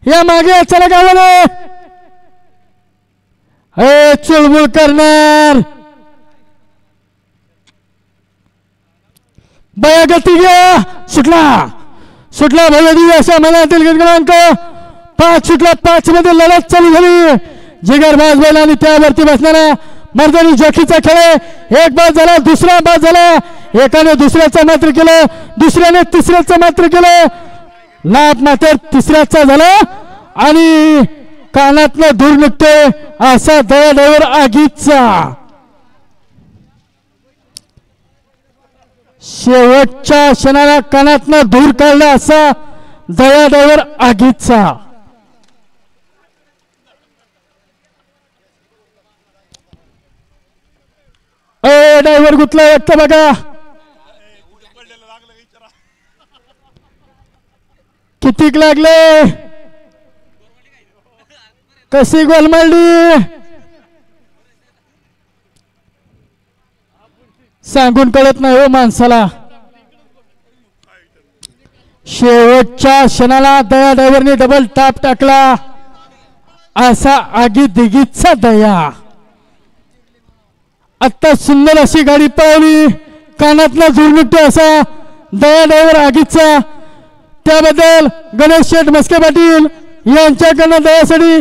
या मागे चला गावाला चुळबुळ करणार बया गती घ्या सुटला भव्य दिव्य अशा मनातील क्रमांक 5 सुटला 5 मध्ये लढत चालू झाली जिगरबाज बैल आणि त्यावरती बसणारा मर्दानी जखीचा खेळ एक बाद झाला दुसरा बाद झाला एकाने दुसऱ्याचा मात्र केलं दुसऱ्याने तिसऱ्याचा मात्र केलं लाभ मात्र तिसऱ्याचा झाला आणि कानातनं दूर निघते असा दयाडावर आगीचा शेवटच्या क्षणाला कानातनं दूर काढला असा दयाडावर आगीचा ड्रायव्हर गुतला वाटतं बघा कितीक लागले कशी गोलमालली सांगून कळत नाही हो माणसाला शेवटच्या क्षणाला दया ड्रायव्हरने डबल टाप टाकला असा आगी दिगीचा दया आता सुंदर अशी गाडी पळवली कानातला झूर निघतो असा दया ड्रायव्हर आगीचा त्याबद्दल गणेश शेठ मस्के पाटील यांच्याकडनं दयासाठी